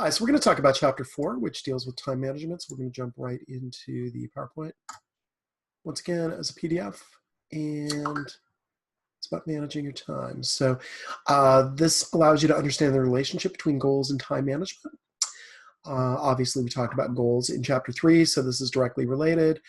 Hi, so we're going to talk about chapter 4, which deals with time management. So we're going to jump right into the PowerPoint. Once again, as a PDF, and it's about managing your time. So this allows you to understand the relationship between goals and time management. Obviously, we talked about goals in chapter 3, so this is directly related.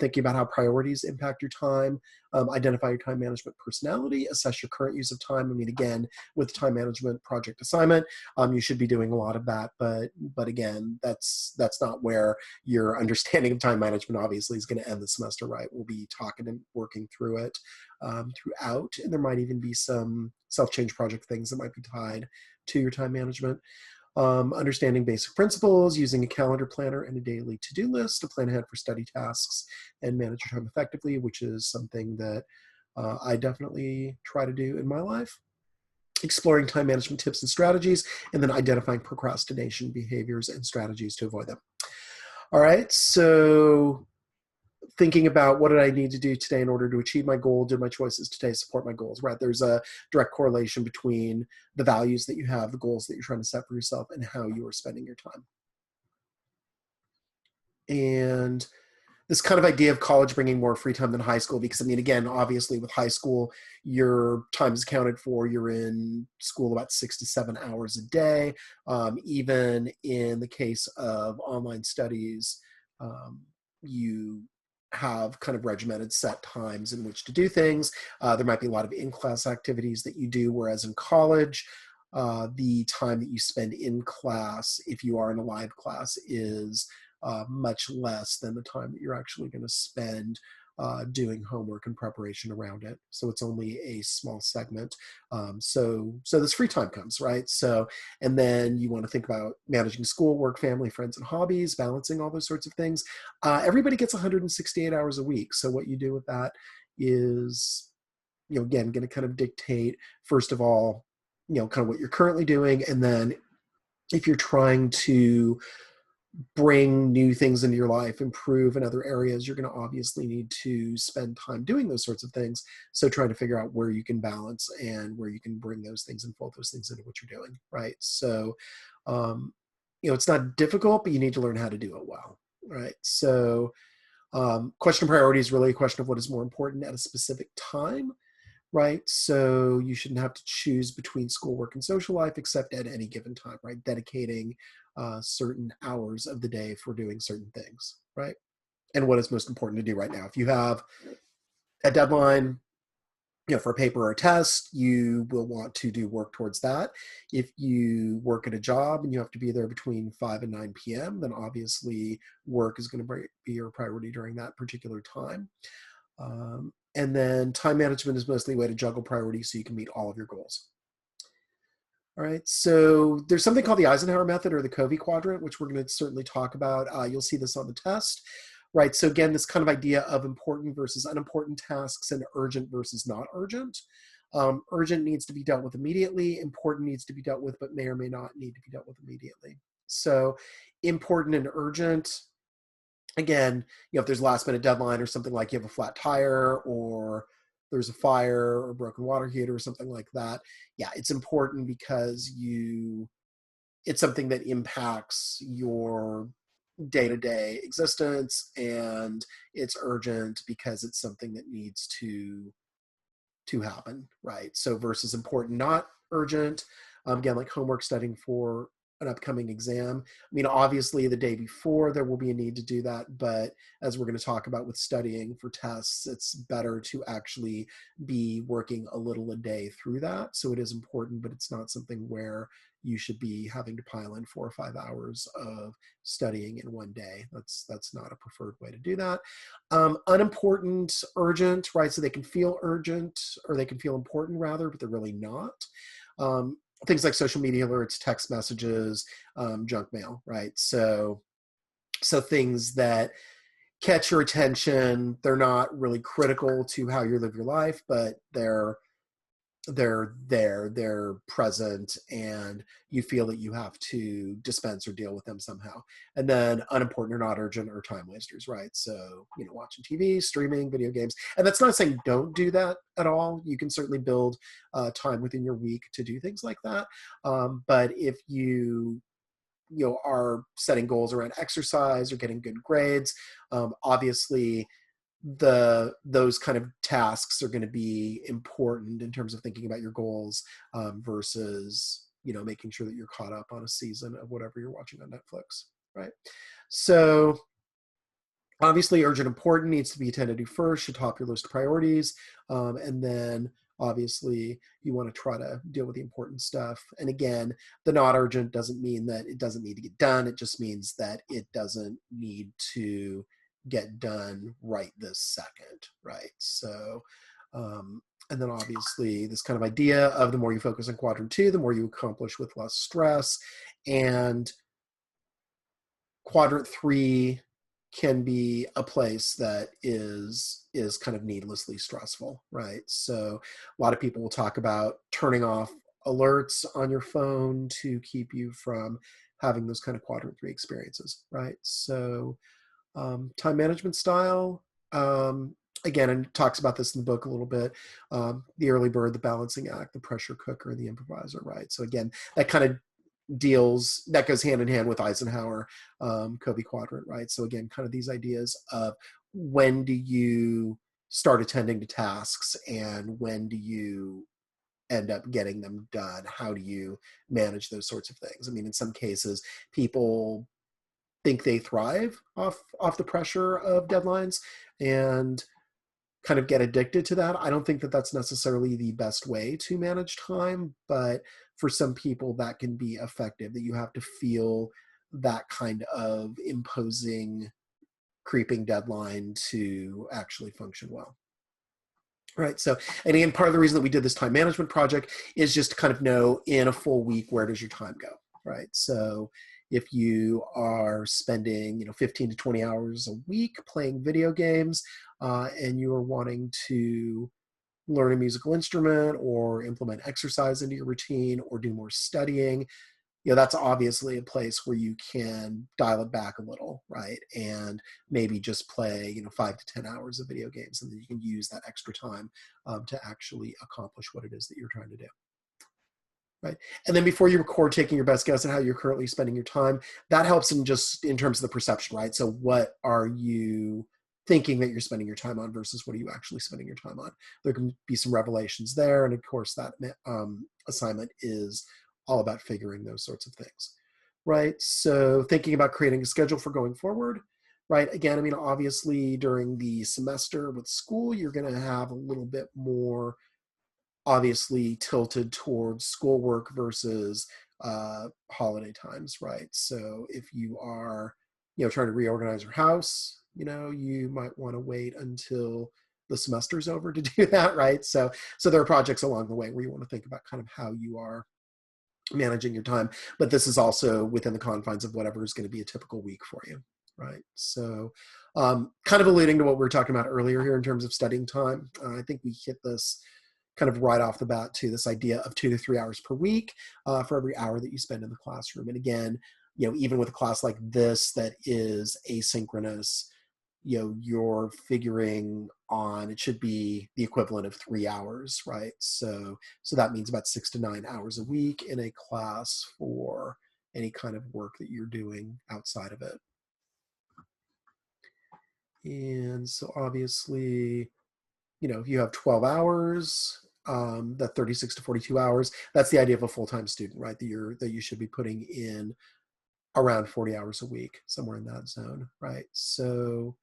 Thinking about how priorities impact your time, identify your time management personality, assess your current use of time. I mean, again, with time management project assignment, you should be doing a lot of that, but again, that's not where your understanding of time management obviously is going to end the semester, right? We'll be talking and working through it throughout, and there might even be some self-change project things that might be tied to your time management. Understanding basic principles, using a calendar planner and a daily to-do list to plan ahead for study tasks and manage your time effectively, which is something that I definitely try to do in my life. Exploring time management tips and strategies, and then identifying procrastination behaviors and strategies to avoid them. All right, so thinking about what did I need to do today in order to achieve my goal, did my choices today support my goals, right? There's a direct correlation between the values that you have, the goals that you're trying to set for yourself, and how you are spending your time. And this kind of idea of college bringing more free time than high school, because I mean, again, obviously with high school, your time is accounted for. You're in school about 6 to 7 hours a day. Even in the case of online studies, you have kind of regimented set times in which to do things. There might be a lot of in-class activities that you do, whereas in college, the time that you spend in class, if you are in a live class, is much less than the time that you're actually going to spend doing homework and preparation around it. So it's only a small segment. So this free time comes, right? So, and then you want to think about managing school, work, family, friends, and hobbies, balancing all those sorts of things. Everybody gets 168 hours a week. So what you do with that is, again, going to kind of dictate, first of all, kind of what you're currently doing. And then if you're trying to bring new things into your life, improve in other areas, you're going to obviously need to spend time doing those sorts of things. So trying to figure out where you can balance and where you can bring those things and fold those things into what you're doing, right? So, it's not difficult, but you need to learn how to do it well, right? So question of priority is really a question of what is more important at a specific time, right? So you shouldn't have to choose between schoolwork and social life except at any given time, right? Dedicating certain hours of the day for doing certain things, right? And what is most important to do right now. If you have a deadline, for a paper or a test, you will want to do work towards that. If you work at a job and you have to be there between 5 and 9 p.m., then obviously work is going to be your priority during that particular time. And then time management is mostly a way to juggle priorities so you can meet all of your goals. All right, so there's something called the Eisenhower method or the Covey Quadrant, which we're going to certainly talk about. You'll see this on the test, right? So again, this kind of idea of important versus unimportant tasks and urgent versus not urgent. Urgent needs to be dealt with immediately. Important needs to be dealt with, but may or may not need to be dealt with immediately. So important and urgent, again, if there's a last minute deadline or something like you have a flat tire or there's a fire or broken water heater or something like that, yeah, it's important because it's something that impacts your day-to-day existence, and it's urgent because it's something that needs to happen, right? So versus important, not urgent, again, like homework, studying for an upcoming exam. I mean, obviously the day before there will be a need to do that, but as we're going to talk about with studying for tests, it's better to actually be working a little a day through that. So it is important, but it's not something where you should be having to pile in 4 or 5 hours of studying in one day. That's not a preferred way to do that. Unimportant, urgent, right? So they can feel urgent or they can feel important rather, but they're really not. Things like social media alerts, text messages, junk mail, right? So things that catch your attention, they're not really critical to how you live your life, but they're there, they're present, and you feel that you have to dispense or deal with them somehow. And then unimportant or not urgent or time wasters, right? So, watching TV, streaming, video games. And that's not saying don't do that at all. You can certainly build time within your week to do things like that. But if you are setting goals around exercise or getting good grades. Obviously, those kind of tasks are going to be important in terms of thinking about your goals, versus making sure that you're caught up on a season of whatever you're watching on Netflix, right? So obviously, urgent important needs to be attended to first, should top your list of priorities. And then obviously you want to try to deal with the important stuff. And again, the not urgent doesn't mean that it doesn't need to get done. It just means that it doesn't need to get done right this second, right? So, and then obviously this kind of idea of the more you focus on quadrant 2, the more you accomplish with less stress. And quadrant 3 can be a place that is kind of needlessly stressful, right? So a lot of people will talk about turning off alerts on your phone to keep you from having those kind of quadrant 3 experiences, right? So time management style, again, and talks about this in the book a little bit, the early bird, the balancing act, the pressure cooker, the improviser, right? So again, that kind of that goes hand in hand with Eisenhower, Covey Quadrant, right? So again, kind of these ideas of when do you start attending to tasks and when do you end up getting them done? How do you manage those sorts of things? I mean, in some cases, people think they thrive off the pressure of deadlines and kind of get addicted to that. I don't think that that's necessarily the best way to manage time, but for some people that can be effective, that you have to feel that kind of imposing, creeping deadline to actually function well. Right. So, and again, part of the reason that we did this time management project is just to kind of know in a full week, where does your time go? Right. So if you are spending, 15 to 20 hours a week playing video games, and you are wanting to learn a musical instrument or implement exercise into your routine or do more studying, that's obviously a place where you can dial it back a little, right? And maybe just play, 5 to 10 hours of video games, and then you can use that extra time to actually accomplish what it is that you're trying to do. Right. And then before you record, taking your best guess at how you're currently spending your time, that helps in terms of the perception, right? So what are you thinking that you're spending your time on versus what are you actually spending your time on? There can be some revelations there. And of course, that assignment is all about figuring those sorts of things, right? So thinking about creating a schedule for going forward, right? Again, I mean, obviously during the semester with school, you're going to have a little bit more obviously tilted towards schoolwork versus holiday times, right? So if you are, trying to reorganize your house, you might want to wait until the semester's over to do that, right? So there are projects along the way where you want to think about kind of how you are managing your time, but this is also within the confines of whatever is going to be a typical week for you, right? So kind of alluding to what we were talking about earlier here in terms of studying time, I think we hit this kind of right off the bat to this idea of 2 to 3 hours per week for every hour that you spend in the classroom. And again, even with a class like this that is asynchronous, you're figuring on, it should be the equivalent of 3 hours, right? So that means about 6 to 9 hours a week in a class for any kind of work that you're doing outside of it. And so obviously, if you have 12 hours, that 36 to 42 hours, that's the idea of a full-time student, right? That you should be putting in around 40 hours a week, somewhere in that zone, right? So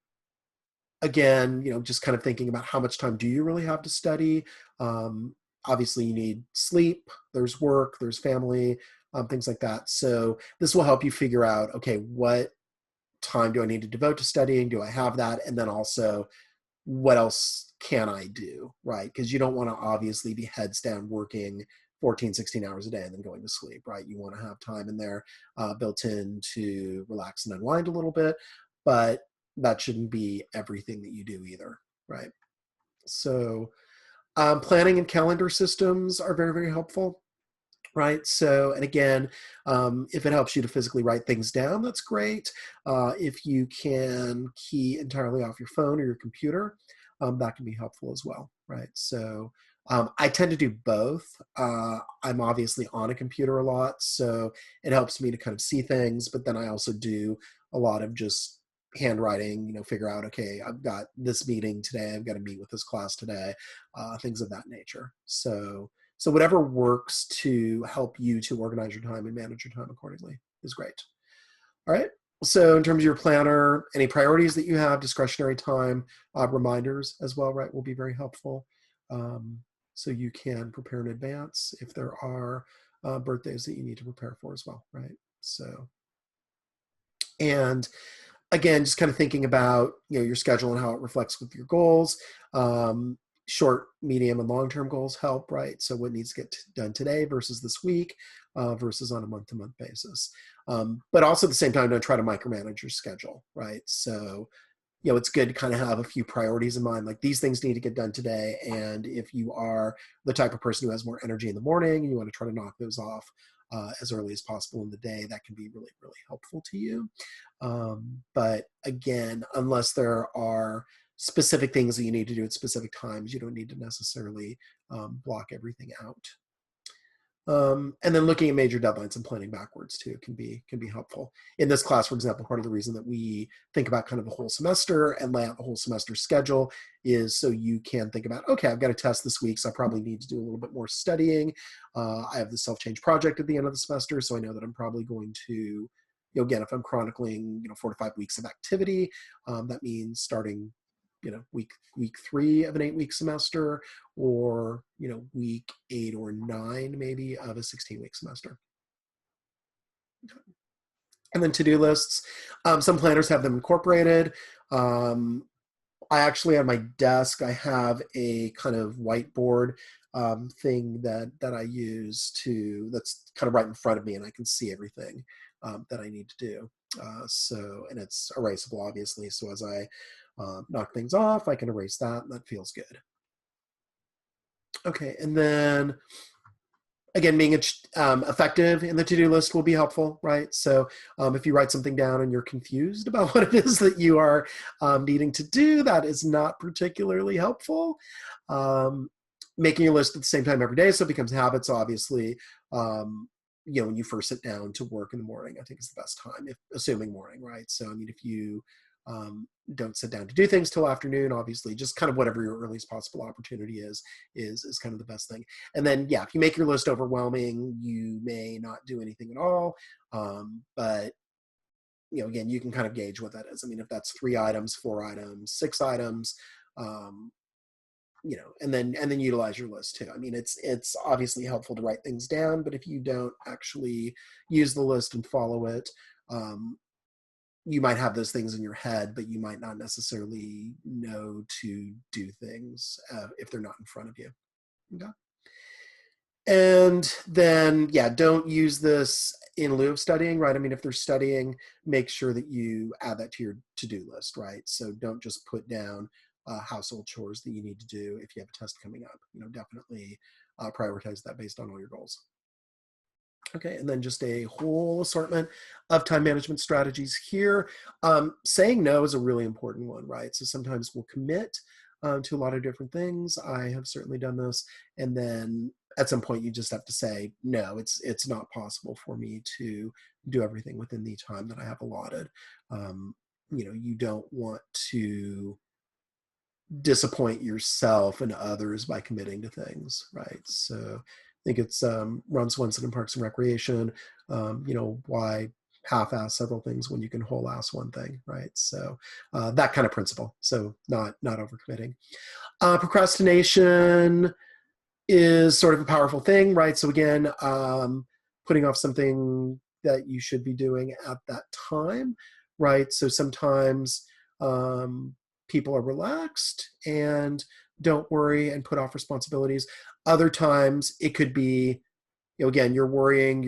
again, just kind of thinking about how much time do you really have to study? Obviously you need sleep, there's work, there's family, things like that. So this will help you figure out, okay, what time do I need to devote to studying? Do I have that? And then also, what else can I do, right? Because you don't want to obviously be heads down working 14, 16 hours a day and then going to sleep, right? You want to have time in there built in to relax and unwind a little bit, but that shouldn't be everything that you do either, right? So planning and calendar systems are very, very helpful. Right. So, and again, if it helps you to physically write things down, that's great. If you can key entirely off your phone or your computer, that can be helpful as well. Right. So I tend to do both. I'm obviously on a computer a lot, so it helps me to kind of see things, but then I also do a lot of just handwriting, figure out, okay, I've got this meeting today, I've got to meet with this class today, things of that nature. So whatever works to help you to organize your time and manage your time accordingly is great. All right. So in terms of your planner, any priorities that you have, discretionary time, reminders as well, right, will be very helpful. So you can prepare in advance if there are birthdays that you need to prepare for as well, right? So, and again, just kind of thinking about, your schedule and how it reflects with your goals. Short, medium, and long-term goals help, right? So what needs to get done today versus this week versus on a month-to-month basis. But also at the same time, don't try to micromanage your schedule, right? So, it's good to kind of have a few priorities in mind, like these things need to get done today. And if you are the type of person who has more energy in the morning and you want to try to knock those off as early as possible in the day, that can be really, really helpful to you. But again, unless there are specific things that you need to do at specific times, you don't need to necessarily block everything out. And then looking at major deadlines and planning backwards too can be helpful. In this class, for example, part of the reason that we think about kind of the whole semester and lay out the whole semester schedule is so you can think about, okay, I've got a test this week, so I probably need to do a little bit more studying. I have the self-change project at the end of the semester, so I know that I'm probably going to, again, if I'm chronicling, 4 to 5 weeks of activity, that means starting week 3 of an 8-week semester, or week 8 or 9 maybe of a 16-week semester. And then to-do lists, some planners have them incorporated. I actually, on my desk, I have a kind of whiteboard thing that I use that's kind of right in front of me, and I can see everything that I need to do. And it's erasable, obviously. So as I knock things off, I can erase that, and that feels good. Okay, and then again, being effective in the to-do list will be helpful, right? So if you write something down and you're confused about what it is that you are needing to do, that is not particularly helpful. Making a list at the same time every day, so it becomes habits, obviously. When you first sit down to work in the morning, I think is the best time, assuming morning, right? So, I mean, if you don't sit down to do things till afternoon, obviously, just kind of whatever your earliest possible opportunity is kind of the best thing. And then, yeah, if you make your list overwhelming, you may not do anything at all. But again, you can kind of gauge what that is. I mean, if that's 3 items, 4 items, 6 items, and then utilize your list too. I mean, it's obviously helpful to write things down, but if you don't actually use the list and follow it, you might have those things in your head, but you might not necessarily know to do things if they're not in front of you. Okay. And then, yeah, don't use this in lieu of studying, right? I mean, if they're studying, make sure that you add that to your to-do list, right? So don't just put down household chores that you need to do if you have a test coming up. Definitely prioritize that based on all your goals. Okay, and then just a whole assortment of time management strategies here. Saying no is a really important one, right? So sometimes we'll commit to a lot of different things. I have certainly done this. And then at some point you just have to say, no, it's not possible for me to do everything within the time that I have allotted. You don't want to disappoint yourself and others by committing to things, right? So I think it's Ron Swenson in Parks and Recreation, why half-ass several things when you can whole-ass one thing, right? So that kind of principle. So not overcommitting. Procrastination is sort of a powerful thing, right? So again, putting off something that you should be doing at that time, right? So sometimes people are relaxed and don't worry and put off responsibilities. Other times it could be, again, you're worried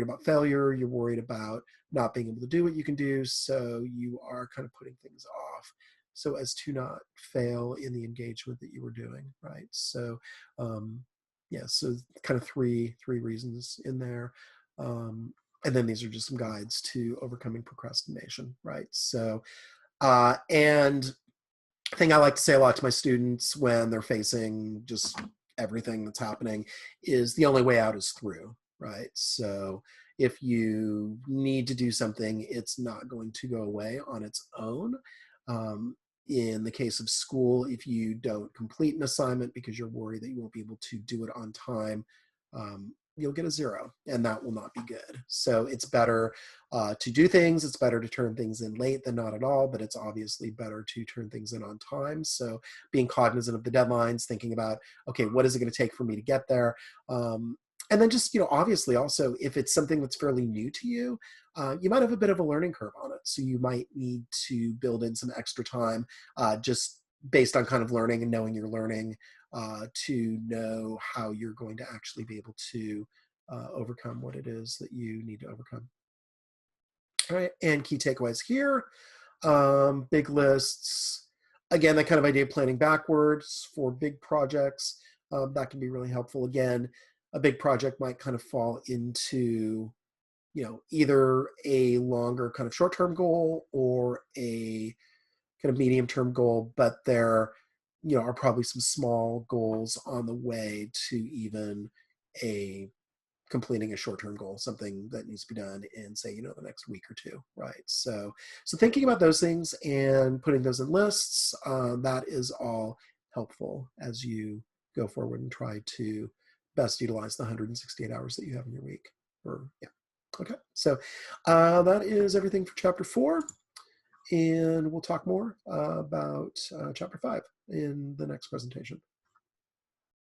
about failure, you're worried about not being able to do what you can do, so you are kind of putting things off so as to not fail in the engagement that you were doing, right? So so kind of three reasons in there. And then these are just some guides to overcoming procrastination, right? So and thing I like to say a lot to my students when they're facing just everything that's happening, is the only way out is through, right? So if you need to do something, it's not going to go away on its own. In the case of school, if you don't complete an assignment because you're worried that you won't be able to do it on time, you'll get a 0, and that will not be good. So it's better to do things. It's better to turn things in late than not at all, but it's obviously better to turn things in on time. So being cognizant of the deadlines, thinking about, okay, what is it going to take for me to get there? And then just, obviously also, if it's something that's fairly new to you, you might have a bit of a learning curve on it. So you might need to build in some extra time just based on kind of learning and knowing you're learning to know how you're going to actually be able to overcome what it is that you need to overcome. All right, and key takeaways here. Big lists. Again, that kind of idea of planning backwards for big projects, that can be really helpful. Again, a big project might kind of fall into, either a longer kind of short-term goal or a kind of medium-term goal, but there, are probably some small goals on the way to even a completing a short-term goal, something that needs to be done in, say, the next week or two, right? So thinking about those things and putting those in lists, that is all helpful as you go forward and try to best utilize the 168 hours that you have in your week. Okay, so that is everything for chapter 4, and we'll talk more about chapter 5 in the next presentation.